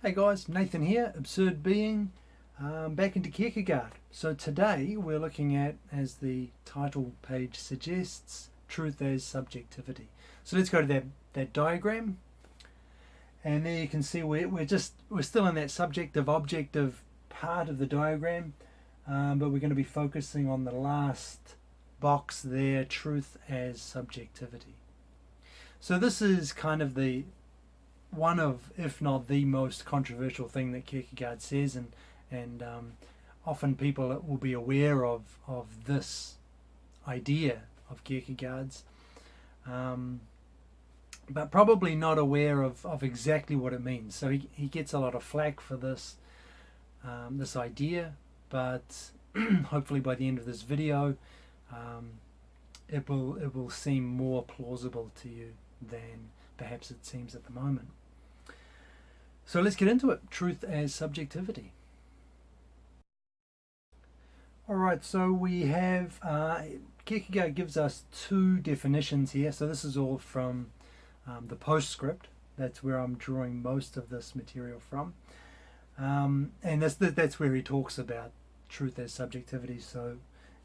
Hey guys, Nathan here, Absurd Being, back into Kierkegaard. So today we're looking at, as the title page suggests, truth as subjectivity. So let's go to that diagram, and there you can see we're still in that subjective-objective part of the diagram, but we're going to be focusing on the last box there, truth as subjectivity. So this is kind of one of, if not the most controversial thing that Kierkegaard says, and often people will be aware of this idea of Kierkegaard's, but probably not aware of exactly what it means. So he gets a lot of flack for this idea, but hopefully by the end of this video it will seem more plausible to you than perhaps it seems at the moment. So let's get into it. Truth as subjectivity. Alright, so we have Kierkegaard gives us two definitions here. So this is all from the postscript. That's where I'm drawing most of this material from. And that's where he talks about truth as subjectivity. So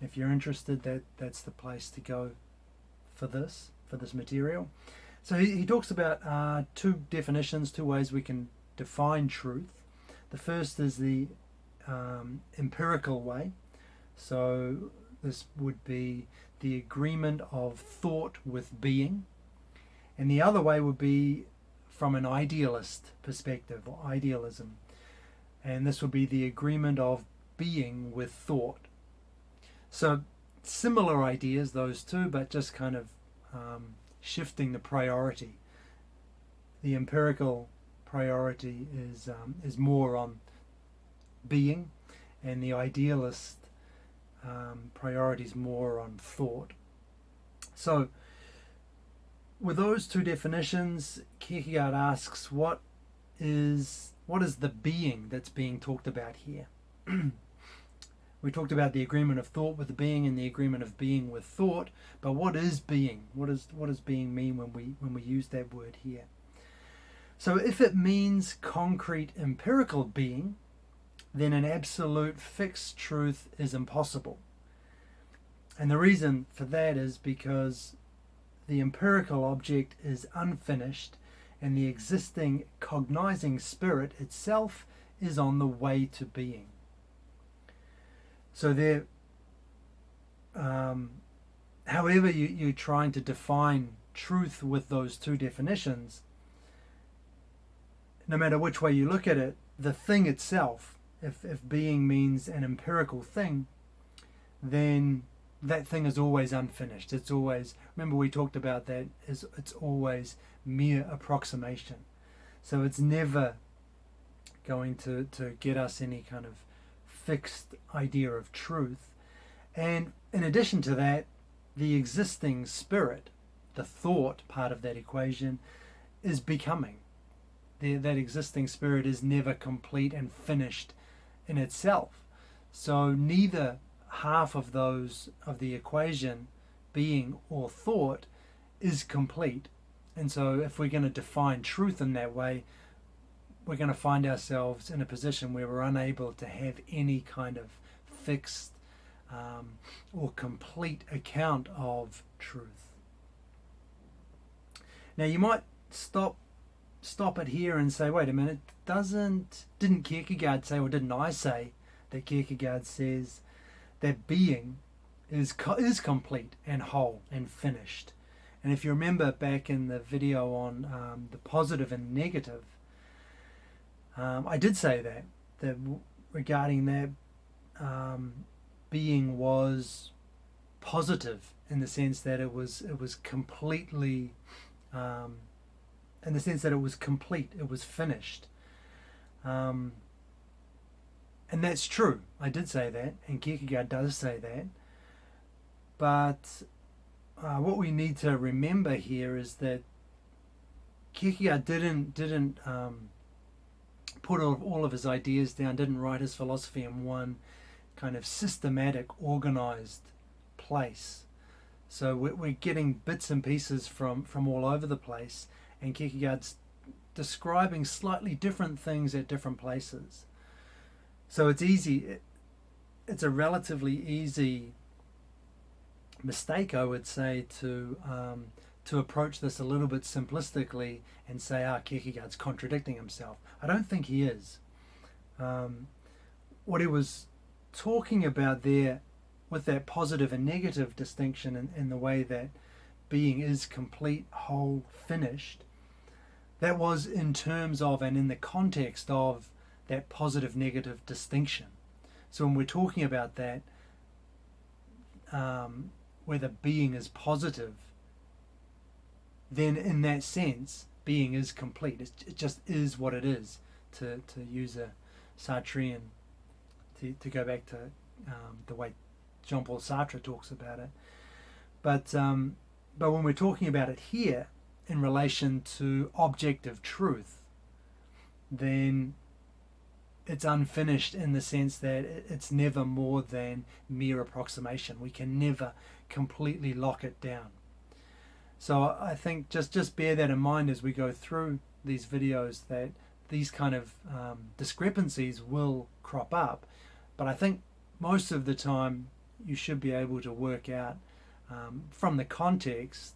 if you're interested, that's the place to go for this material. So he talks about two definitions, two ways we can define truth. The first is the empirical way. So this would be the agreement of thought with being. And the other way would be from an idealist perspective, or idealism. And this would be the agreement of being with thought. So similar ideas, those two, but just kind of shifting the priority. The empirical priority is more on being, and the idealist priority is more on thought. So with those two definitions, Kierkegaard asks, what is the being that's being talked about here? We talked about the agreement of thought with the being and the agreement of being with thought, but what is being? What does being mean when we use that word here? So if it means concrete empirical being, then an absolute fixed truth is impossible. And the reason for that is because the empirical object is unfinished, and the existing cognizing spirit itself is on the way to being. So there, however you're trying to define truth with those two definitions, no matter which way you look at it, the thing itself, if being means an empirical thing, then that thing is always unfinished. It's always, remember we talked about that, it's always mere approximation. So it's never going to get us any kind of fixed idea of truth. And in addition to that, the existing spirit, the thought part of that equation, is becoming. That existing spirit is never complete and finished in itself. So neither half of the equation, being or thought, is complete. And so if we're going to define truth in that way, we're going to find ourselves in a position where we're unable to have any kind of fixed or complete account of truth. Now you might stop it here and say, wait a minute, didn't Kierkegaard say, or didn't I say that Kierkegaard says that being is complete and whole and finished? And if you remember back in the video on the positive and negative, I did say that regarding that, being was positive in the sense that it was completely, in the sense that it was complete, it was finished. And that's true. I did say that, and Kierkegaard does say that. But what we need to remember here is that Kierkegaard didn't put all of his ideas down, didn't write his philosophy in one kind of systematic, organized place. So we're getting bits and pieces from all over the place, and Kierkegaard's describing slightly different things at different places. So it's easy, it's a relatively easy mistake, I would say, to approach this a little bit simplistically and say, Kierkegaard's contradicting himself. I don't think he is. What he was talking about there with that positive and negative distinction in the way that being is complete, whole, finished, that was in terms of and in the context of that positive negative distinction. So when we're talking about that, whether being is positive, then in that sense being is complete. It just is what it is, to use a Sartrean, to go back to the way Jean-Paul Sartre talks about it. But when we're talking about it here in relation to objective truth, then it's unfinished in the sense that it's never more than mere approximation. We can never completely lock it down. So I think just bear that in mind as we go through these videos, that these kind of discrepancies will crop up. But I think most of the time you should be able to work out from the context,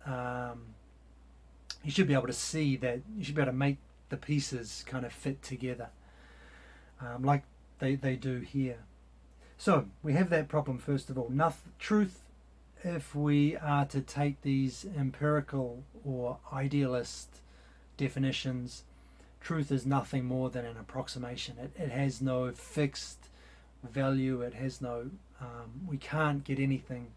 you should be able to see that, you should be able to make the pieces kind of fit together like they do here. So we have that problem first of all. Truth, if we are to take these empirical or idealist definitions, truth is nothing more than an approximation. It has no fixed value. It has no, we can't get anything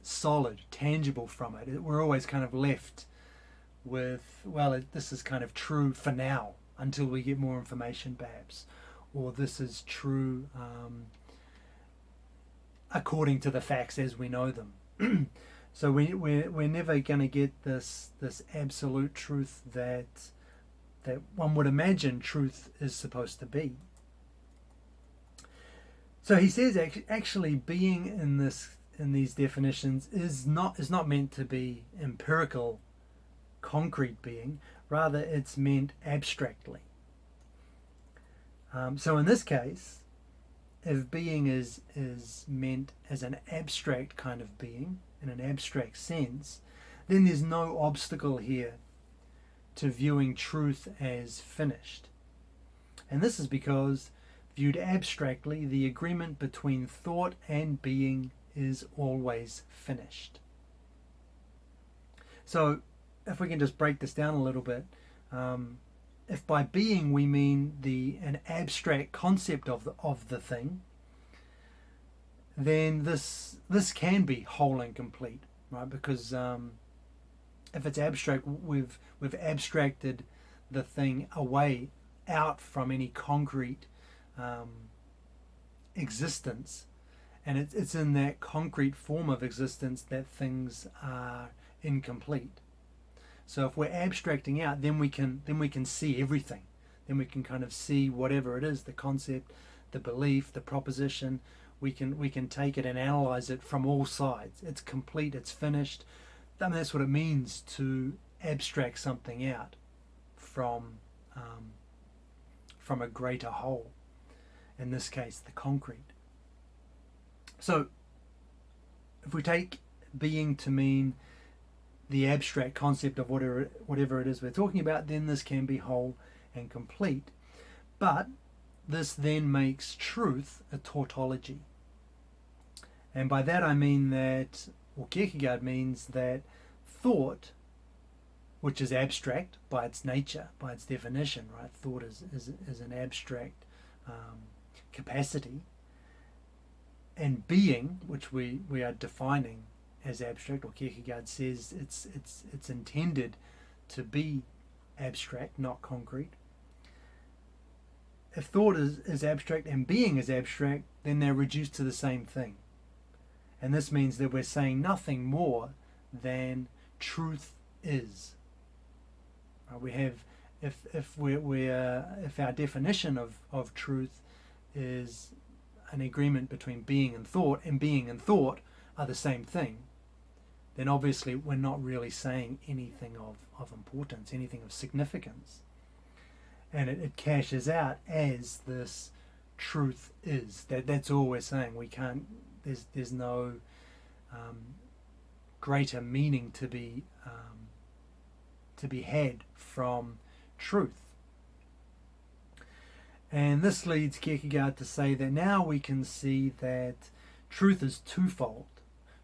solid, tangible from it. We're always kind of left with, well, this is kind of true for now until we get more information perhaps, or this is true according to the facts as we know them. So we're never going to get this absolute truth that one would imagine truth is supposed to be. So he says actually being in these definitions is not meant to be empirical, concrete being. Rather, it's meant abstractly. So in this case, if being is meant as an abstract kind of being, in an abstract sense, then there's no obstacle here to viewing truth as finished. And this is because, viewed abstractly, the agreement between thought and being is always finished. So if we can just break this down a little bit, if by being we mean an abstract concept of the thing, then this can be whole and complete, right? Because if it's abstract, we've abstracted the thing away, out from any concrete existence, and it's in that concrete form of existence that things are incomplete. So if we're abstracting out, then we can see everything. Then we can kind of see whatever it is, the concept, the belief, the proposition. We can take it and analyze it from all sides. It's complete, it's finished. I mean, that's what it means to abstract something out from a greater whole. In this case, the concrete. So if we take being to mean the abstract concept of whatever it is we're talking about, then this can be whole and complete. But this then makes truth a tautology. And by that I mean that, or Kierkegaard means that thought, which is abstract by its nature, by its definition, right? Thought is an abstract capacity. And being, which we are defining as abstract, or Kierkegaard says it's intended to be abstract, not concrete. If thought is abstract and being is abstract, then they're reduced to the same thing. And this means that we're saying nothing more than truth is. We have, if our definition of truth is an agreement between being and thought are the same thing, then obviously we're not really saying anything of importance, anything of significance. And it cashes out as this truth is. That's all we're saying. We can't, there's no greater meaning to be had from truth. And this leads Kierkegaard to say that now we can see that truth is twofold.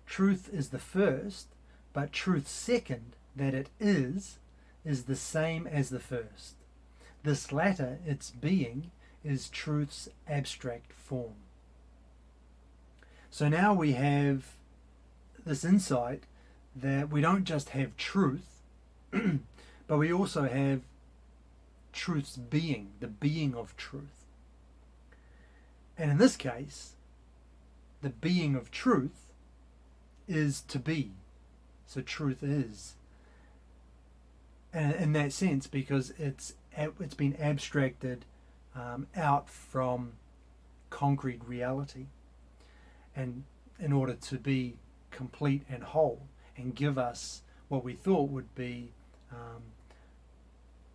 Truth is the first, but truth second, that it is the same as the first. This latter, its being, is truth's abstract form. So now we have this insight that we don't just have truth, but we also have truth's being, the being of truth. And in this case, the being of truth is to be. So truth is. And in that sense, because it's been abstracted out from concrete reality, and in order to be complete and whole and give us what we thought would be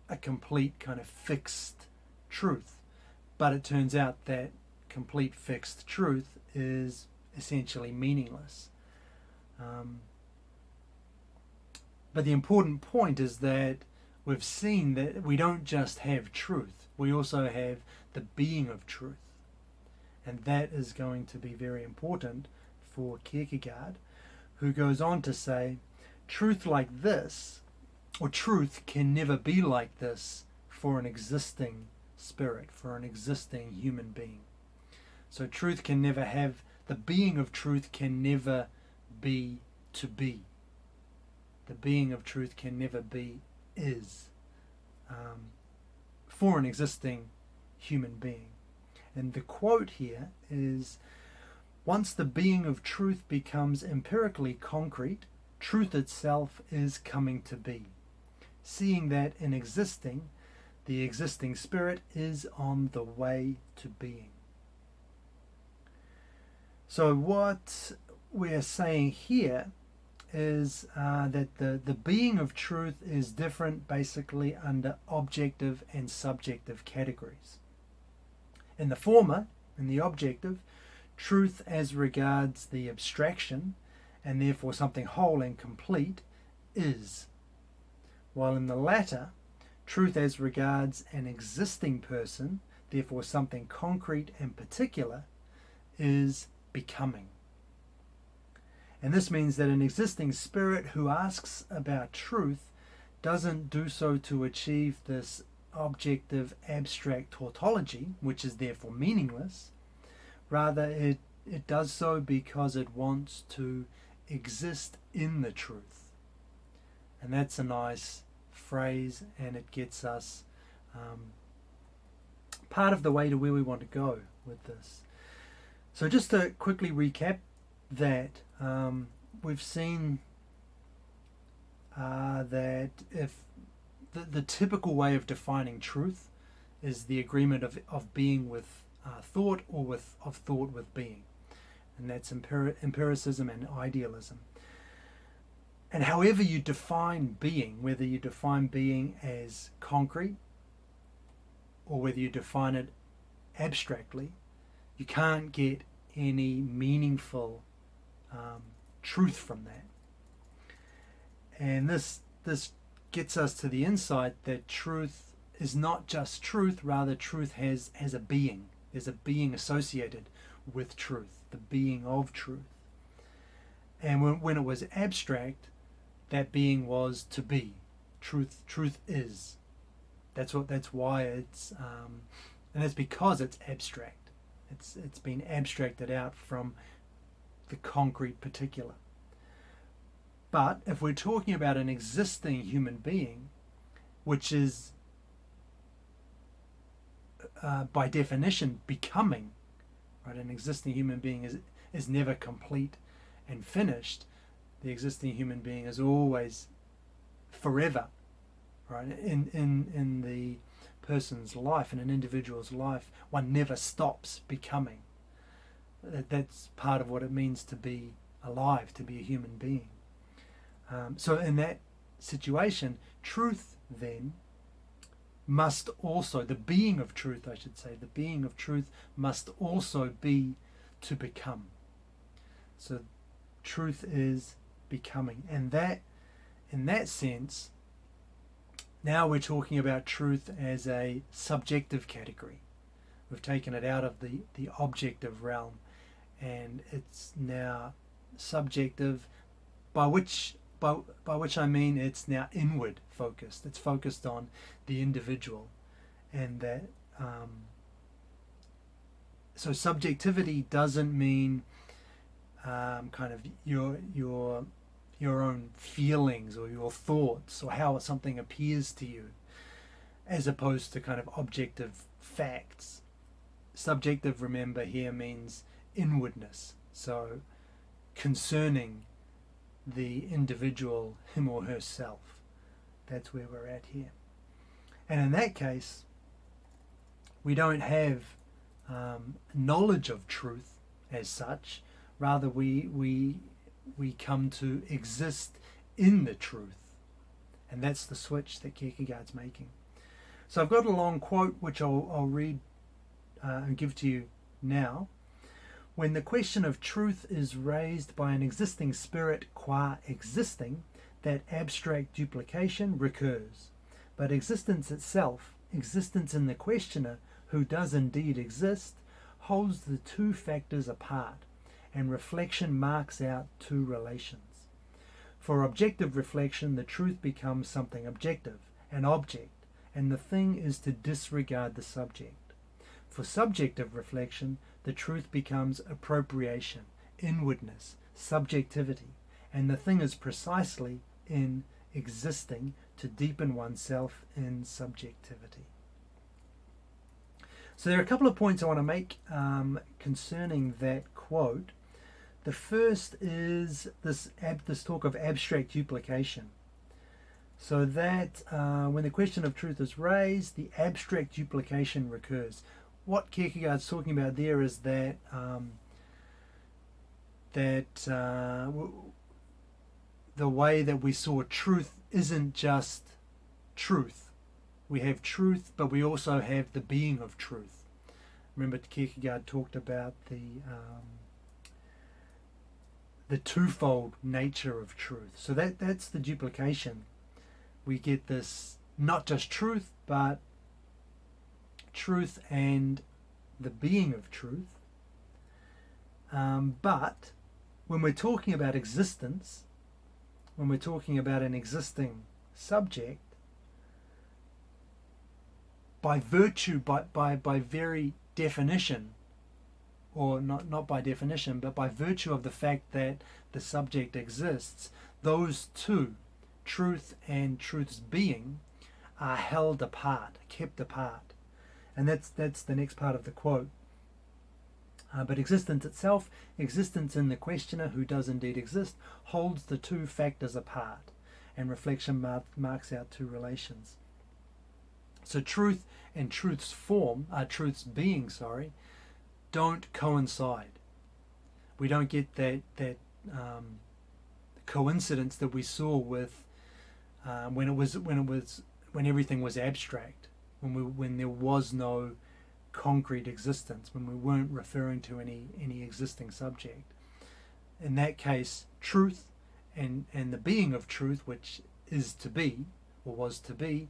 a complete kind of fixed truth. But it turns out that complete fixed truth is essentially meaningless. But the important point is that we've seen that we don't just have truth, we also have the being of truth. And that is going to be very important for Kierkegaard, who goes on to say, truth like this, or truth can never be like this for an existing spirit, for an existing human being. So truth can never have, the being of truth can never be to be. The being of truth can never be is for an existing human being. And the quote here is, once the being of truth becomes empirically concrete, truth itself is coming to be, seeing that in existing, the existing spirit is on the way to being. So what we're saying here is that the being of truth is different basically under objective and subjective categories. In the former, in the objective, truth as regards the abstraction, and therefore something whole and complete, is. While in the latter, truth as regards an existing person, therefore something concrete and particular, is becoming. And this means that an existing spirit who asks about truth doesn't do so to achieve this objective abstract tautology, which is therefore meaningless. Rather, it does so because it wants to exist in the truth. And that's a nice phrase, and it gets us part of the way to where we want to go with this. So just to quickly recap that, we've seen that if the typical way of defining truth is the agreement of being with thought, or of thought with being. And that's empiricism and idealism. And however you define being, whether you define being as concrete or whether you define it abstractly, you can't get any meaningful truth from that. And this gets us to the insight that truth is not just truth, rather truth has a being. There's a being associated with truth, the being of truth. And when it was abstract, that being was to be. Truth is. That's why it's and it's because it's abstract. It's been abstracted out from the concrete particular. But if we're talking about an existing human being, which is by definition becoming, right? An existing human being is never complete and finished. The existing human being is always forever, right? In the person's life, in an individual's life, one never stops becoming. That's part of what it means to be alive, to be a human being. So in that situation, truth then must also, the being of truth, I should say, the being of truth must also be to become. So truth is becoming. And that, in that sense, now we're talking about truth as a subjective category. We've taken it out of the objective realm, and it's now subjective, by which I mean it's now inward focused. It's focused on the individual, and that so subjectivity doesn't mean kind of your own feelings or your thoughts or how something appears to you, as opposed to kind of objective facts. Subjective, remember, here means inwardness, so concerning the individual, him or herself. That's where we're at here. And in that case, we don't have knowledge of truth as such. Rather, we come to exist in the truth. And that's the switch that Kierkegaard's making. So I've got a long quote which I'll read and give to you now. When the question of truth is raised by an existing spirit qua existing, that abstract duplication recurs. But existence itself, existence in the questioner, who does indeed exist, holds the two factors apart, and reflection marks out two relations. For objective reflection, the truth becomes something objective, an object, and the thing is to disregard the subject. For subjective reflection, the truth becomes appropriation, inwardness, subjectivity, and the thing is precisely in existing to deepen oneself in subjectivity. So there are a couple of points I want to make concerning that quote. The first is this talk of abstract duplication. So that when the question of truth is raised, the abstract duplication recurs. What Kierkegaard's talking about there is that the way that we saw truth isn't just truth. We have truth, but we also have the being of truth. Remember, Kierkegaard talked about the twofold nature of truth. So that's the duplication. We get this not just truth, but truth and the being of truth. But when we're talking about existence, when we're talking about an existing subject, by virtue, by very definition, or not by definition, but by virtue of the fact that the subject exists, those two, truth and truth's being, are held apart, kept apart. And that's the next part of the quote. But existence itself, existence in the questioner, who does indeed exist, holds the two factors apart, and reflection marks out two relations. So truth and truth's truth's being, don't coincide. We don't get that coincidence that we saw with when everything was abstract, when there was no concrete existence, when we weren't referring to any existing subject. In that case, truth and the being of truth, which is to be or was to be,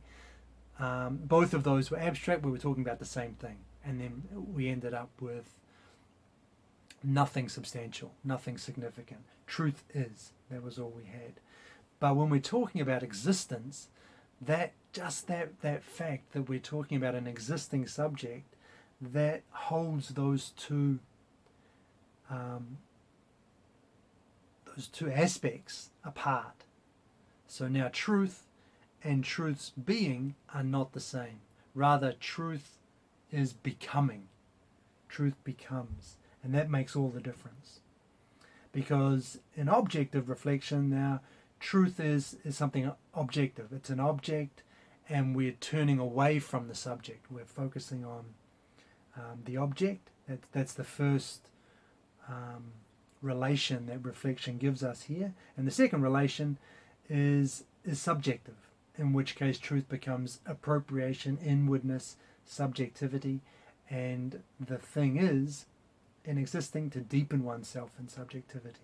both of those were abstract. We were talking about the same thing, and then we ended up with nothing substantial, nothing significant. Truth is, that was all we had. But when we're talking about existence, that fact that we're talking about an existing subject, that holds those two aspects apart. So now truth and truth's being are not the same. Rather, truth is becoming. Truth becomes. And that makes all the difference. Because in objective reflection now, truth is something objective. It's an object, and we're turning away from the subject. We're focusing on the object. That's the first relation that reflection gives us here. And the second relation is subjective, in which case truth becomes appropriation, inwardness, subjectivity, and the thing is, in existing, to deepen oneself in subjectivity.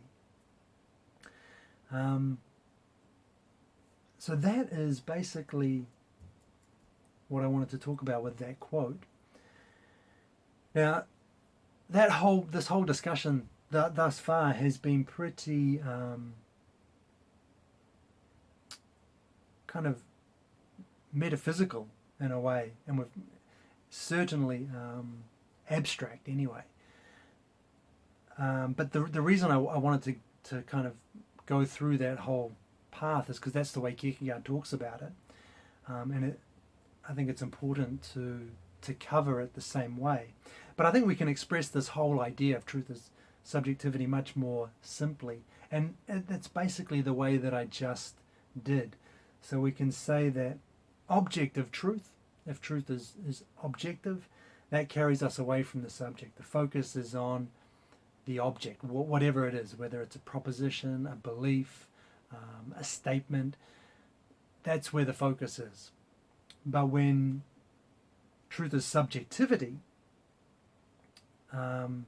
So that is basically what I wanted to talk about with that quote. Now, this whole discussion thus far has been pretty kind of metaphysical in a way, and we've certainly abstract anyway. But the reason I wanted to kind of go through that whole path is because that's the way Kierkegaard talks about it, and I think it's important to cover it the same way. But I think we can express this whole idea of truth as subjectivity much more simply, and that's basically the way that I just did. So we can say that objective truth, if truth is objective, that carries us away from the subject. The focus is on the object, whatever it is, whether it's a proposition, a belief, a statement. That's where the focus is. But when truth is subjectivity, so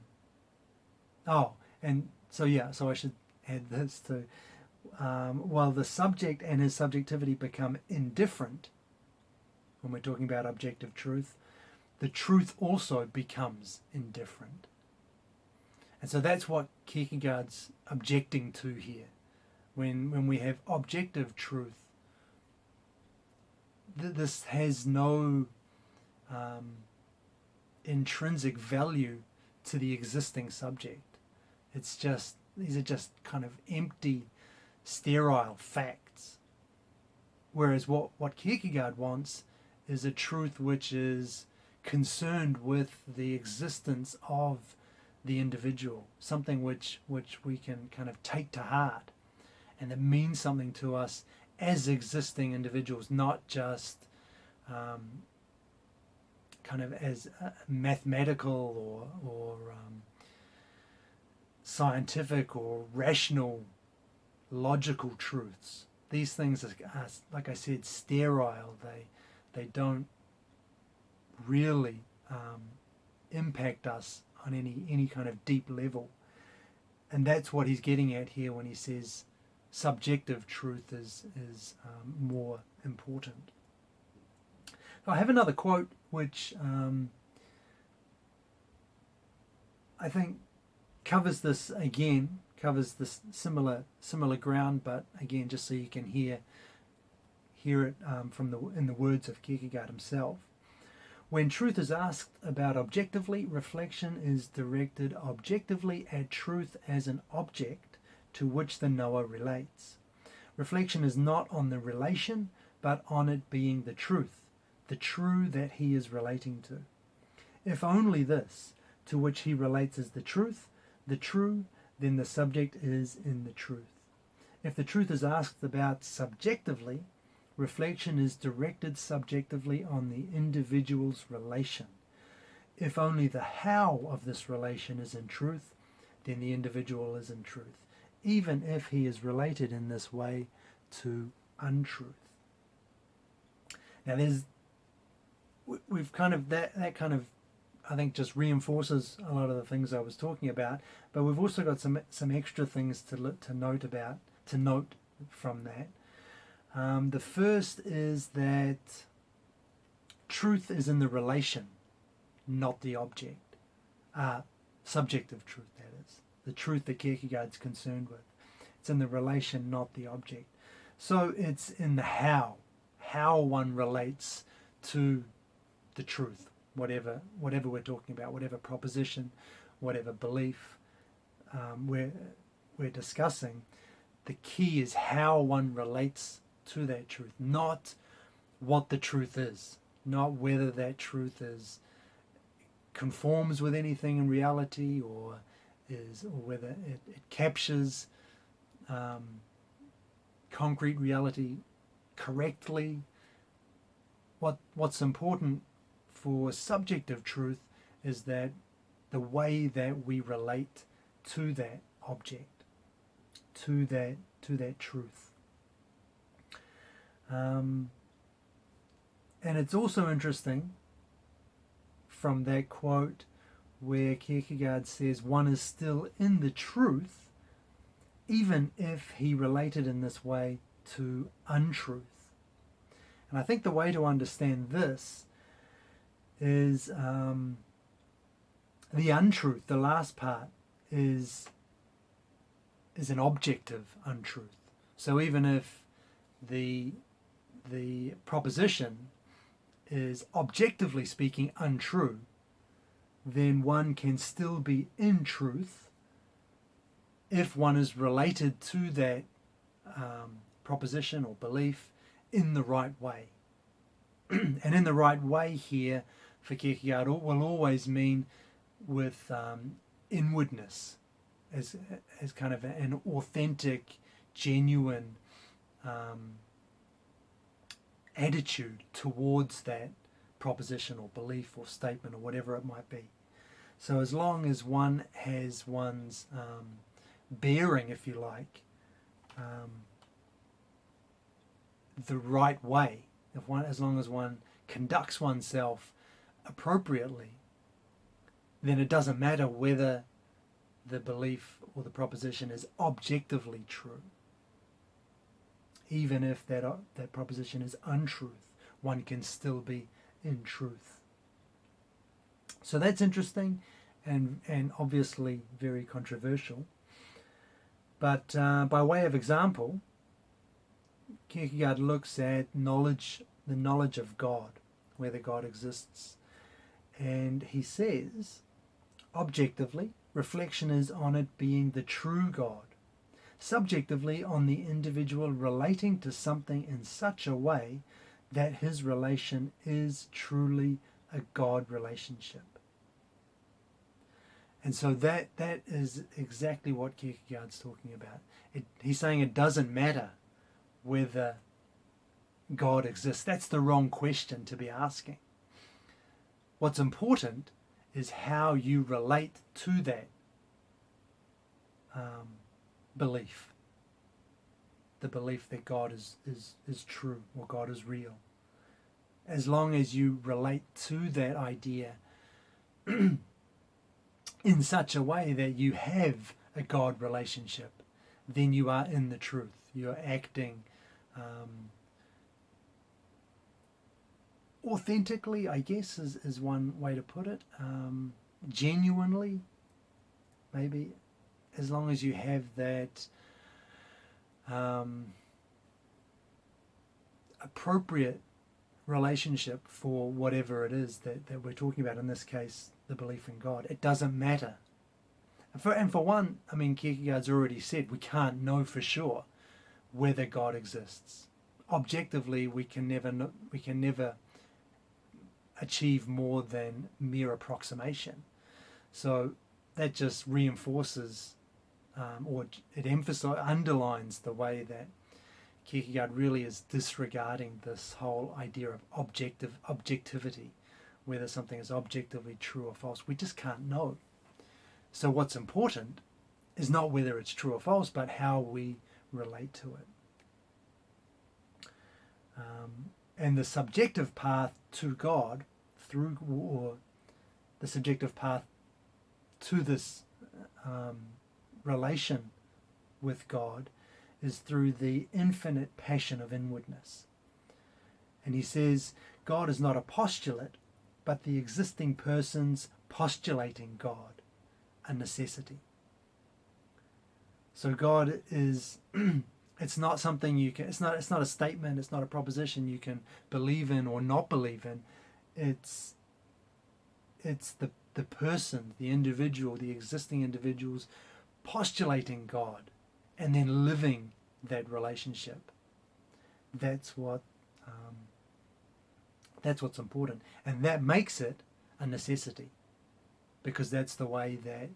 I should add this too. While the subject and his subjectivity become indifferent, when we're talking about objective truth, the truth also becomes indifferent. And so that's what Kierkegaard's objecting to here. When we have objective truth, this has no intrinsic value to the existing subject. These are just kind of empty, sterile facts. Whereas what Kierkegaard wants is a truth which is concerned with the existence of the individual, something which we can kind of take to heart and that means something to us as existing individuals, not just kind of as mathematical or scientific or rational, logical truths. These things are, like I said, sterile. They don't really impact us on any kind of deep level. And that's what he's getting at here when he says subjective truth is more important. I have another quote which I think covers this similar ground, but again, just so you can hear it in the words of Kierkegaard himself. When truth is asked about objectively, reflection is directed objectively at truth as an object to which the knower relates. Reflection is not on the relation, but on it being the truth, the true that he is relating to. If only this, to which he relates, is the truth, the true, then the subject is in the truth. If the truth is asked about subjectively, reflection is directed subjectively on the individual's relation. If only the how of this relation is in truth, then the individual is in truth, even if he is related in this way to untruth. Now we've kind of, that kind of, I think, just reinforces a lot of the things I was talking about, but we've also got some extra things to note from that. The first is that truth is in the relation, not the object. Subjective truth, that is. The truth that Kierkegaard's concerned with. It's in the relation, not the object. So it's in the how one relates to the truth, whatever we're talking about, whatever proposition, whatever belief we're discussing. The key is how one relates to that truth, not what the truth is, not whether that truth conforms with anything in reality or whether it captures concrete reality correctly. What's important for subjective truth is that the way that we relate to that object, to that truth. And it's also interesting from that quote where Kierkegaard says one is still in the truth even if he related in this way to untruth. And I think the way to understand this is the untruth, the last part, is an objective untruth. So even if the proposition is objectively speaking untrue, then one can still be in truth if one is related to that proposition or belief in the right way. And in the right way here for Kierkegaard will always mean with inwardness, as kind of an authentic, genuine attitude towards that proposition or belief or statement or whatever it might be. So as long as one has one's bearing, if you like, the right way, as long as one conducts oneself appropriately, then it doesn't matter whether the belief or the proposition is objectively true. Even if that proposition is untruth, one can still be in truth. So that's interesting and obviously very controversial. But by way of example, Kierkegaard looks at the knowledge of God, whether God exists. And he says, objectively, reflection is on it being the true God. Subjectively, on the individual relating to something in such a way that his relation is truly a God relationship. And so that is exactly what Kierkegaard's talking about. He's saying it doesn't matter whether God exists. That's the wrong question to be asking. What's important is how you relate to that belief. The belief that God is true or God is real. As long as you relate to that idea in such a way that you have a God relationship, then you are in the truth. You're acting authentically, I guess, is one way to put it. Genuinely, maybe, as long as you have that appropriate relationship for whatever it is that we're talking about, in this case, the belief in God. It doesn't matter. And for one, I mean, Kierkegaard's already said we can't know for sure whether God exists. Objectively, we can never achieve more than mere approximation. So that just reinforces or it underlines the way that Kierkegaard really is disregarding this whole idea of objectivity, whether something is objectively true or false. We just can't know. So what's important is not whether it's true or false, but how we relate to it. And the subjective path to God or the subjective path to this relation with God is through the infinite passion of inwardness. And he says, God is not a postulate, but the existing persons postulating God, a necessity. So God is, it's not something you can, it's not a statement, it's not a proposition you can believe in or not believe in. It's the person, the individual, the existing individuals postulating God and then living that relationship. That's what's important, and that makes it a necessity, because that's the way that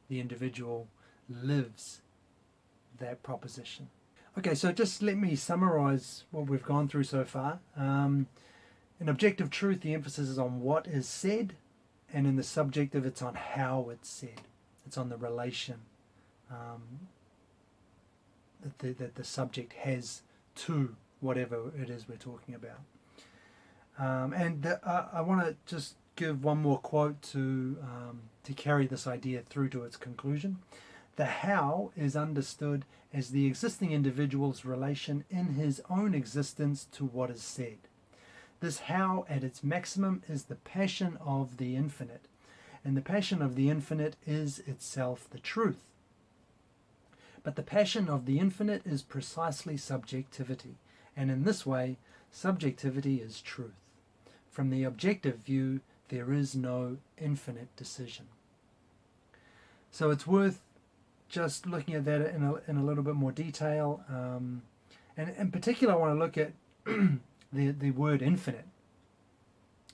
the individual lives that proposition. Okay, so just let me summarize what we've gone through so far. In objective truth, the emphasis is on what is said, and in the subjective, it's on how it's said. It's on the relation that the subject has to whatever it is we're talking about. I want to just give one more quote to carry this idea through to its conclusion. The how is understood as the existing individual's relation in his own existence to what is said. This how at its maximum is the passion of the infinite, and the passion of the infinite is itself the truth. But the passion of the infinite is precisely subjectivity, and in this way, subjectivity is truth. From the objective view, there is no infinite decision. So it's worth just looking at that in a little bit more detail. And in particular, I want to look at the word infinite.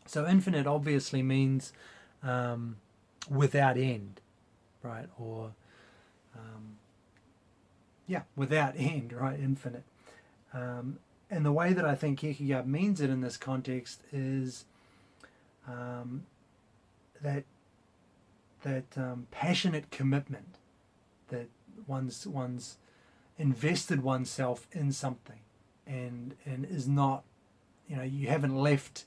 So infinite obviously means without end, right? Or without end, right? Infinite. And the way that I think Kierkegaard means it in this context is that passionate commitment, that one's invested oneself in something, and is not, you haven't left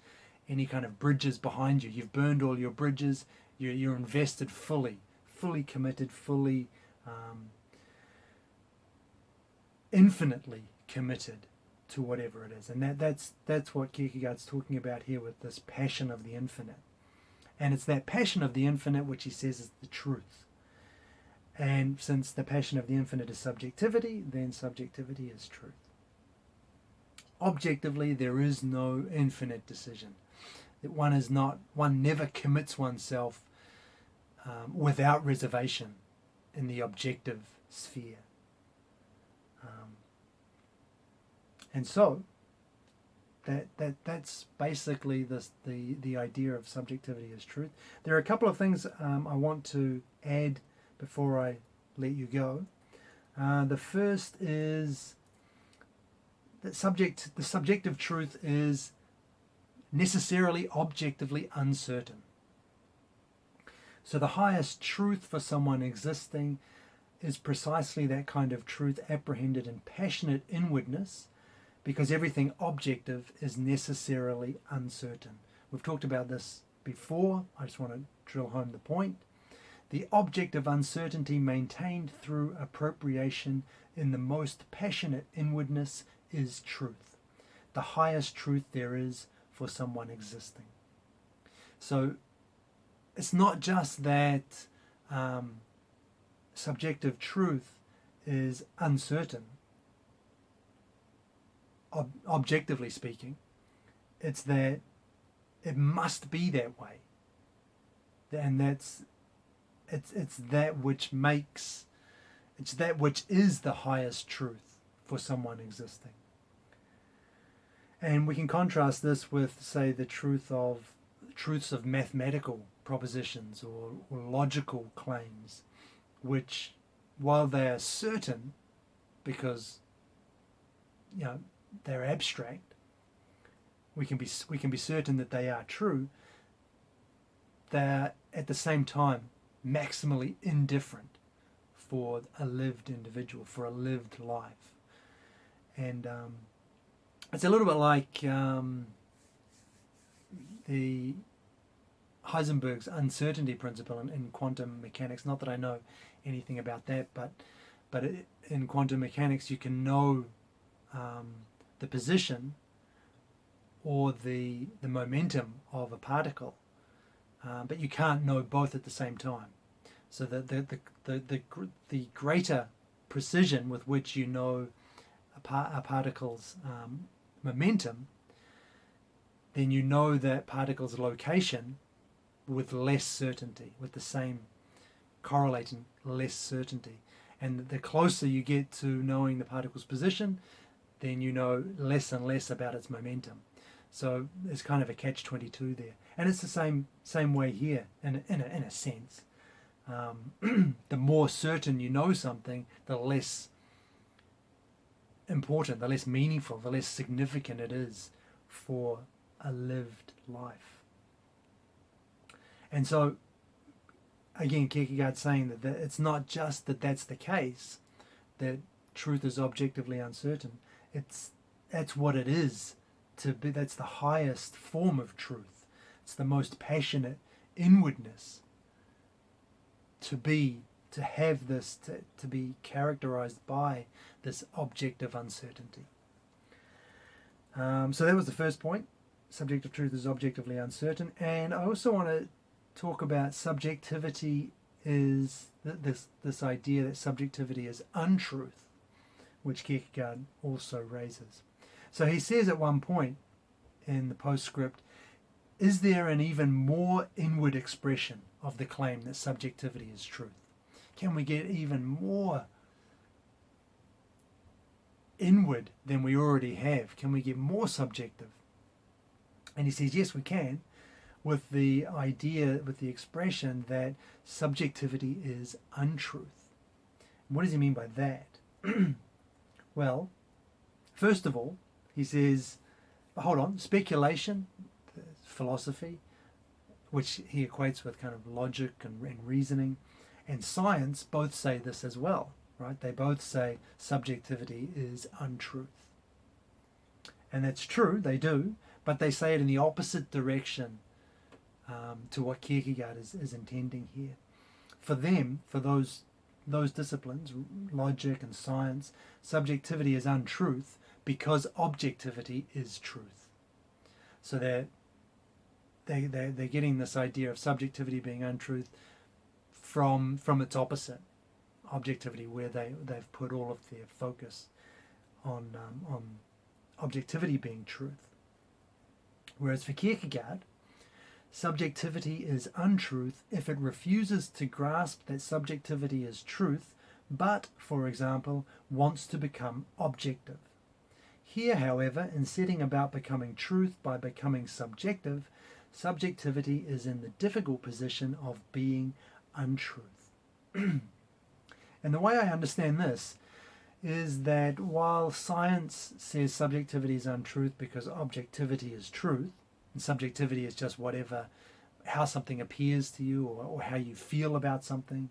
any kind of bridges behind you. You've burned all your bridges. You're invested fully committed, fully infinitely committed to whatever it is. And that's what Kierkegaard's talking about here with this passion of the infinite. And it's that passion of the infinite which he says is the truth. And since the passion of the infinite is subjectivity, then subjectivity is truth. Objectively, there is no infinite decision. That one never commits oneself without reservation in the objective sphere. And so that's basically the idea of subjectivity as truth. There are a couple of things I want to add before I let you go. The first is that the subjective truth is necessarily objectively uncertain. So the highest truth for someone existing is precisely that kind of truth apprehended in passionate inwardness, because everything objective is necessarily uncertain. We've talked about this before. I just want to drill home the point. The object of uncertainty maintained through appropriation in the most passionate inwardness is truth, the highest truth there is for someone existing. So it's not just that subjective truth is uncertain, objectively speaking. It's that it must be that way, and it's that which is the highest truth for someone existing. And we can contrast this with, say, the truths of mathematical propositions or logical claims, which, while they are certain, because they're abstract, we can be certain that they are true, they're at the same time maximally indifferent for a lived individual, for a lived life. And it's a little bit like the Heisenberg's uncertainty principle in quantum mechanics. Not that I know anything about that, but in quantum mechanics you can know the position or the momentum of a particle, but you can't know both at the same time. So the greater precision with which you know a particle's momentum, then you know that particle's location with less certainty, with the same correlating less certainty. And the closer you get to knowing the particle's position, then you know less and less about its momentum. So there's kind of a catch-22 there. And it's the same way here, in a sense. The more certain you know something, the less important, the less meaningful, the less significant it is for a lived life. And so, again, Kierkegaard's saying that it's not just that that's the case, that truth is objectively uncertain. It's that's what it is to be. That's the highest form of truth. It's the most passionate inwardness. To have this, to be characterized by this objective uncertainty. So that was the first point. Subjective truth is objectively uncertain. And I also want to talk about subjectivity is this idea that subjectivity is untruth, which Kierkegaard also raises. So he says at one point in the postscript, is there an even more inward expression of the claim that subjectivity is truth? Can we get even more inward than we already have? Can we get more subjective? And he says, yes, we can, with the idea, with the expression that subjectivity is untruth. What does he mean by that? Well, first of all, he says, hold on, speculation, philosophy, which he equates with kind of logic and reasoning, and science both say this as well, right? They both say subjectivity is untruth. And that's true, they do, but they say it in the opposite direction to what Kierkegaard is intending here. For them, for those disciplines, logic and science, subjectivity is untruth because objectivity is truth. So they're getting this idea of subjectivity being untruth from its opposite, objectivity, where they've put all of their focus on objectivity being truth. Whereas for Kierkegaard, subjectivity is untruth if it refuses to grasp that subjectivity is truth, but, for example, wants to become objective. Here, however, in setting about becoming truth by becoming subjective, subjectivity is in the difficult position of being untruth. And the way I understand this is that while science says subjectivity is untruth because objectivity is truth, and subjectivity is just how something appears to you or how you feel about something,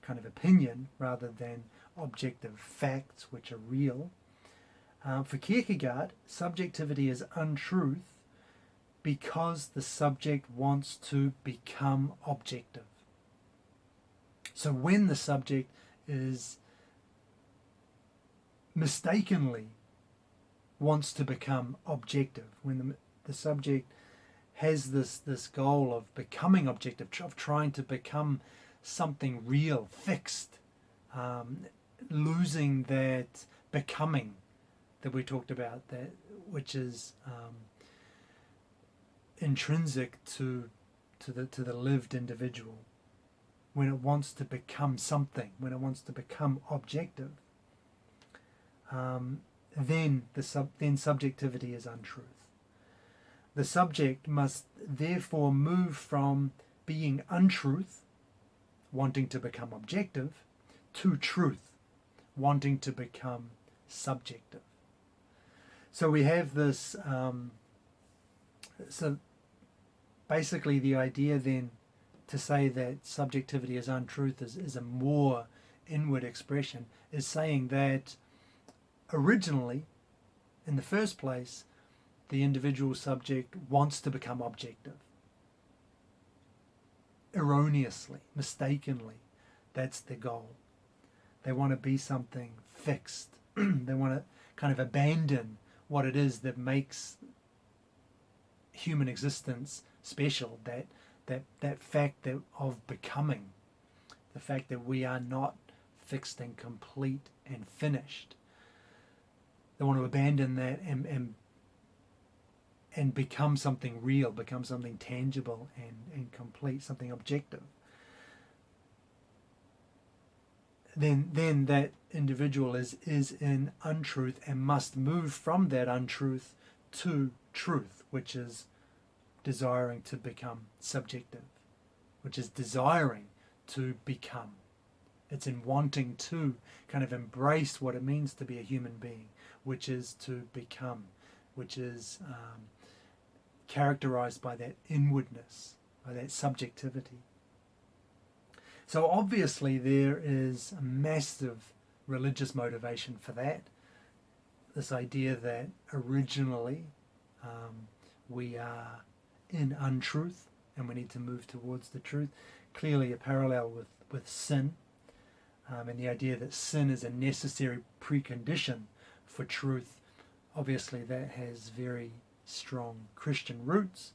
kind of opinion rather than objective facts which are real. For Kierkegaard, subjectivity is untruth because the subject wants to become objective. So when the subject is mistakenly wants to become objective, when the subject has this goal of becoming objective, of trying to become something real, fixed, losing that becoming that we talked about, that which is intrinsic to the lived individual. When it wants to become something, when it wants to become objective, then subjectivity is untruth. The subject must therefore move from being untruth, wanting to become objective, to truth, wanting to become subjective. So we have this, so basically the idea then to say that subjectivity is untruth is a more inward expression, is saying that originally, in the first place, the individual subject wants to become objective. Erroneously, mistakenly, that's their goal. They want to be something fixed. They want to kind of abandon what it is that makes human existence special, that fact of becoming, the fact that we are not fixed and complete and finished. They want to abandon that and become something real, become something tangible and complete, something objective. Then that individual is in untruth and must move from that untruth to truth, which is desiring to become subjective, which is desiring to become. It's in wanting to kind of embrace what it means to be a human being, which is to become, which is characterized by that inwardness, by that subjectivity. So obviously there is a massive religious motivation for that. this idea that originally we are in untruth and we need to move towards the truth. Clearly a parallel with sin, and the idea that sin is a necessary precondition for truth. Obviously that has very strong Christian roots,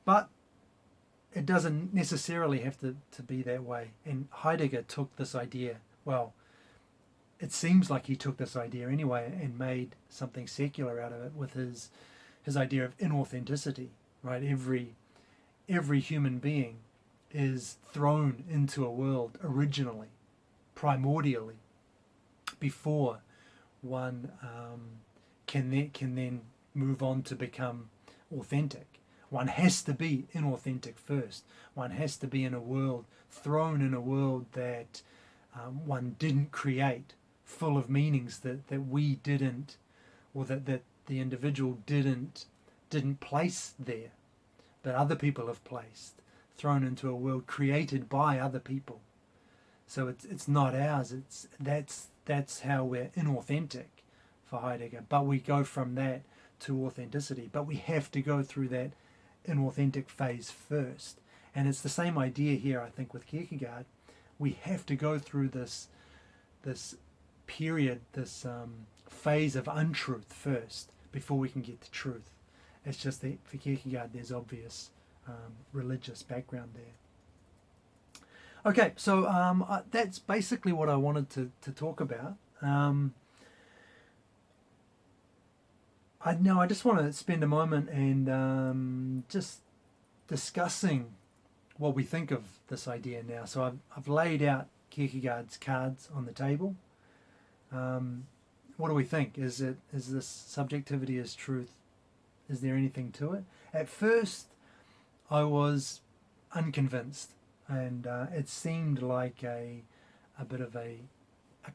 but it doesn't necessarily have to be that way. And Heidegger took this idea, well, it seems like he took this idea anyway and made something secular out of it with his idea of inauthenticity, right? Every human being is thrown into a world originally, primordially, before one can then move on to become authentic. One has to be inauthentic first. One has to be in a world, thrown in a world that one didn't create, full of meanings that we didn't, or that the individual didn't place there, but other people have placed, thrown into a world created by other people. So it's not ours. That's how we're inauthentic for Heidegger. But we go from that to authenticity. But we have to go through that inauthentic phase first. And it's the same idea here, I think, with Kierkegaard. We have to go through this period, this phase of untruth first before we can get to truth. It's just that for Kierkegaard there's obvious religious background there. Okay, so that's basically what I wanted to talk about. I just want to spend a moment and just discussing what we think of this idea now. So I've laid out Kierkegaard's cards on the table. What do we think? Is this subjectivity as truth? Is there anything to it? At first, I was unconvinced, and it seemed like a bit of a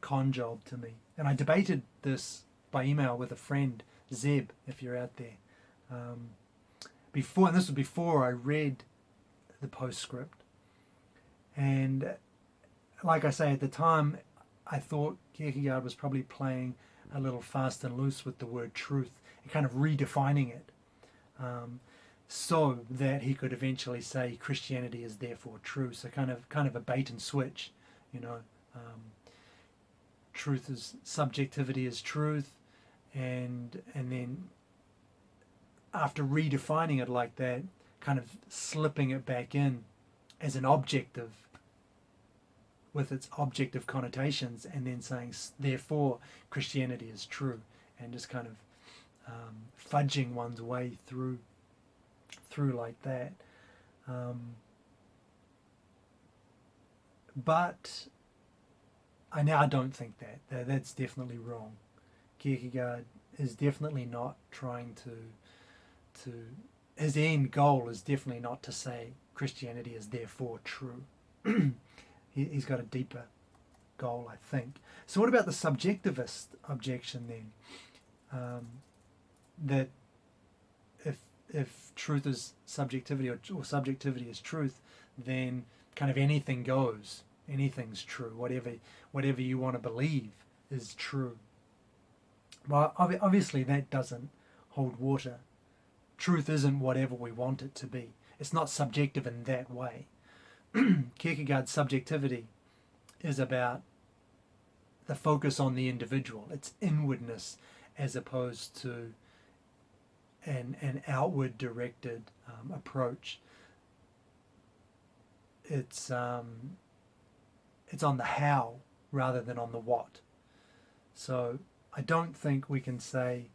con job to me. And I debated this by email with a friend, Zeb, if you're out there. And this was before I read the postscript. And like I say, at the time, I thought Kierkegaard was probably playing a little fast and loose with the word truth and kind of redefining it, so that he could eventually say Christianity is therefore true. So kind of a bait and switch, truth is subjectivity is truth, and then after redefining it like that, kind of slipping it back in as an objective with its objective connotations, and then saying therefore Christianity is true, and just kind of fudging one's way through like that. But I now don't think that's definitely wrong. Kierkegaard is definitely not trying to his end goal is definitely not to say Christianity is therefore true. He's got a deeper goal, I think. So what about the subjectivist objection then? That if truth is subjectivity or subjectivity is truth, then kind of anything goes, anything's true, whatever you want to believe is true. Well, obviously that doesn't hold water. Truth isn't whatever we want it to be. It's not subjective in that way. Kierkegaard's subjectivity is about the focus on the individual. It's inwardness as opposed to an outward directed approach. It's on the how rather than on the what. So I don't think we can say,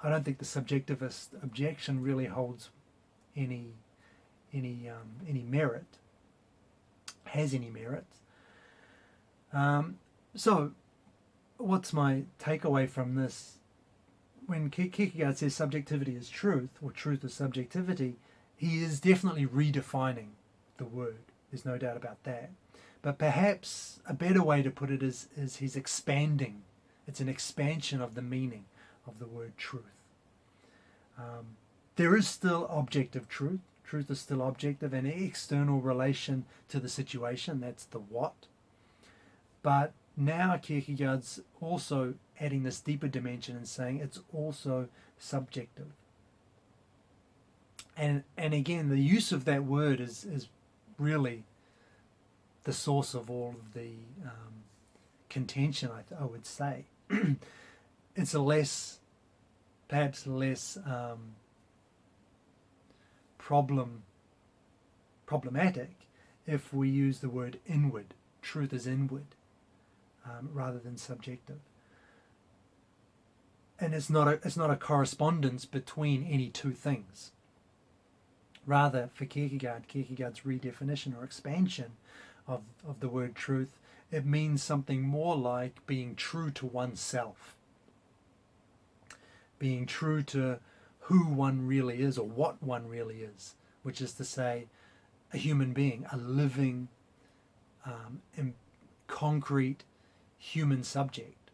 I don't think the subjectivist objection really holds any merit, has any merit. So what's my takeaway from this? When Kierkegaard says subjectivity is truth, or truth is subjectivity, he is definitely redefining the word. There's no doubt about that. But perhaps a better way to put it is he's expanding. It's an expansion of the meaning of the word truth. There is still objective truth. Truth is still objective, an external relation to the situation. That's the what. But now Kierkegaard's also adding this deeper dimension and saying it's also subjective. And again, the use of that word is really the source of all of the contention, I would say. It's perhaps less problematic if we use the word inward. Truth is inward rather than subjective. And it's not a correspondence between any two things. Rather, for Kierkegaard's redefinition or expansion of the word truth, it means something more like being true to oneself. Being true to who one really is or what one really is, which is to say, a human being, a living, concrete human subject.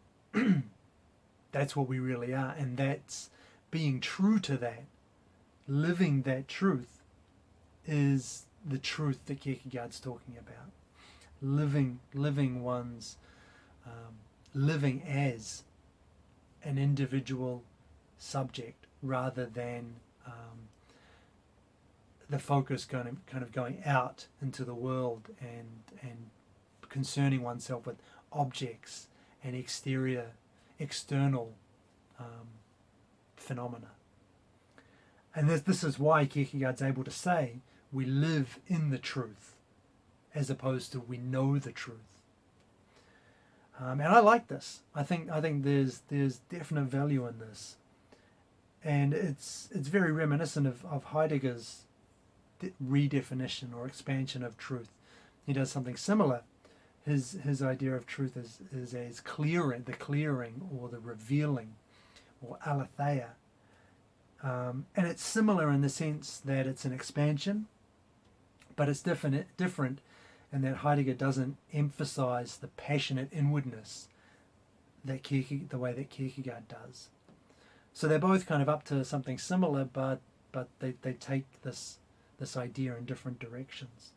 That's what we really are, and that's being true to that, living that truth, is the truth that Kierkegaard's talking about. Living one's, living as an individual subject rather than the focus kind of going out into the world and concerning oneself with objects and external phenomena. And this is why Kierkegaard's able to say we live in the truth as opposed to we know the truth. And I like this. I think there's definite value in this. And it's very reminiscent of Heidegger's redefinition or expansion of truth. He does something similar. His idea of truth is as clearing, the clearing or the revealing, or aletheia. And it's similar in the sense that it's an expansion, but it's different in that Heidegger doesn't emphasize the passionate inwardness that the way that Kierkegaard does. So they're both kind of up to something similar, but they take this idea in different directions.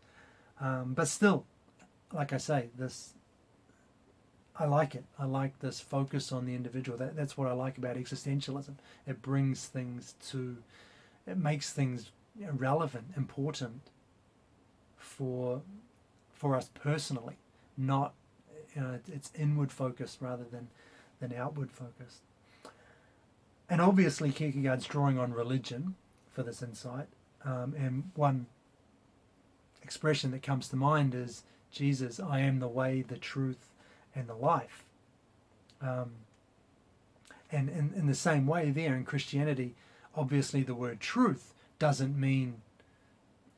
But still, like I say, I like it. I like this focus on the individual. That's what I like about existentialism. It makes things relevant, important for us personally. Not, it's inward focused rather than outward focused. And obviously Kierkegaard's drawing on religion for this insight. And one expression that comes to mind is Jesus, I am the way, the truth, and the life. And in the same way there in Christianity, obviously the word truth doesn't mean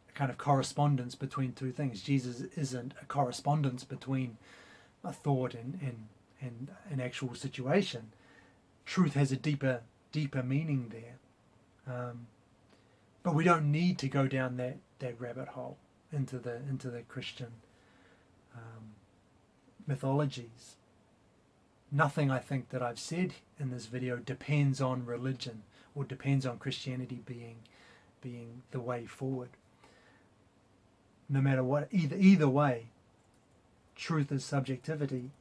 a kind of correspondence between two things. Jesus isn't a correspondence between a thought and an actual situation. Truth has a deeper meaning there. But we don't need to go down that rabbit hole into the Christian mythologies. Nothing I think that I've said in this video depends on religion or depends on Christianity being the way forward. No matter what, either way, truth is subjectivity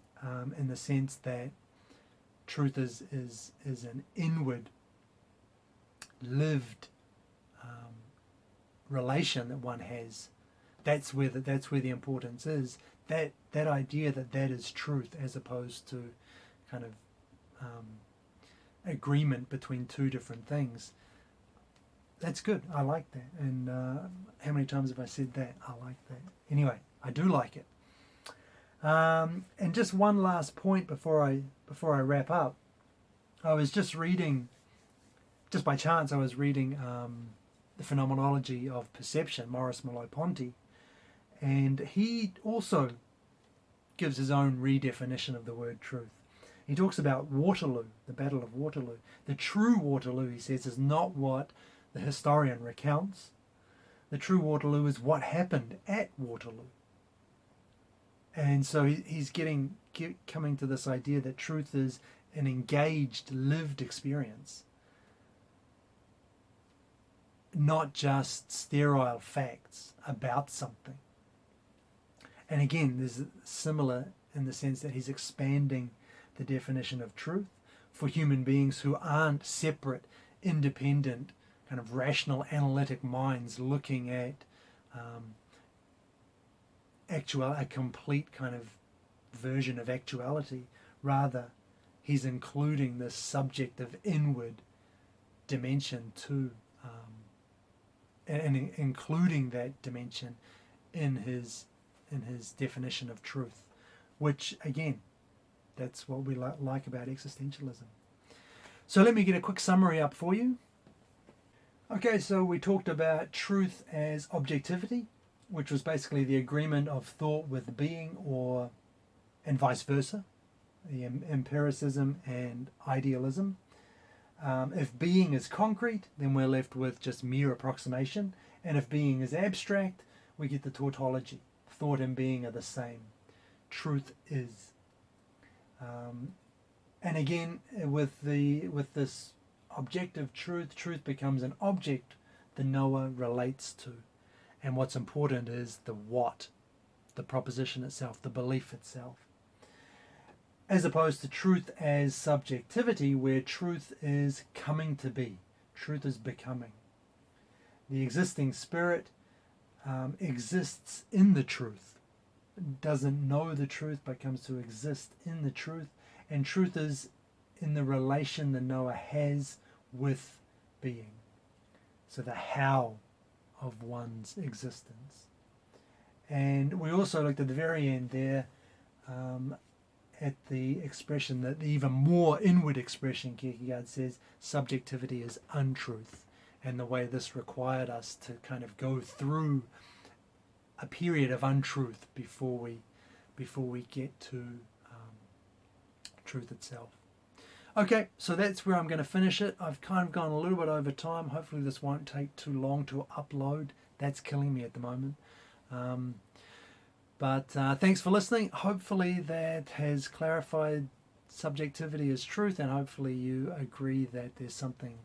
in the sense that truth is an inward, lived relation that one has. That's where the importance is. That idea that is truth as opposed to kind of agreement between two different things. That's good. I like that. And how many times have I said that? I like that. Anyway, I do like it. And just one last point before I wrap up. I was just reading, just by chance, I was reading the Phenomenology of Perception, Maurice Merleau-Ponty, and he also gives his own redefinition of the word truth. He talks about Waterloo, the Battle of Waterloo. The true Waterloo, he says, is not what the historian recounts. The true Waterloo is what happened at Waterloo. And so he's coming to this idea that truth is an engaged, lived experience, not just sterile facts about something. And again, there's similar in the sense that he's expanding the definition of truth for human beings who aren't separate, independent, kind of rational, analytic minds looking at a complete kind of version of actuality. Rather, he's including this subjective inward dimension to and including that dimension in his definition of truth, which again, that's what we like about existentialism. So let me get a quick summary up for you. Okay, so we talked about truth as objectivity, which was basically the agreement of thought with being, and vice versa, the empiricism and idealism. If being is concrete, then we're left with just mere approximation, and if being is abstract, we get the tautology. Thought and being are the same. Truth is. And again, with this objective truth, truth becomes an object the knower relates to. And what's important is the what, the proposition itself, the belief itself. As opposed to truth as subjectivity, where truth is coming to be. Truth is becoming. The existing spirit exists in the truth. Doesn't know the truth, but comes to exist in the truth. And truth is in the relation the knower has with being. So the how of one's existence. And we also looked at the very end there at the expression, that the even more inward expression, Kierkegaard says, subjectivity is untruth, and the way this required us to kind of go through a period of untruth before we get to truth itself. Okay, so that's where I'm going to finish it. I've kind of gone a little bit over time. Hopefully this won't take too long to upload. That's killing me at the moment. But thanks for listening. Hopefully that has clarified subjectivity as truth, and hopefully you agree that there's something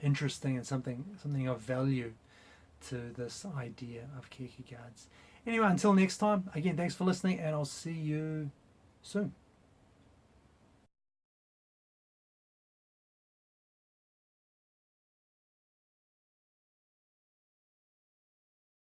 interesting and something of value to this idea of Kierkegaard's. Anyway, until next time, again, thanks for listening, and I'll see you soon.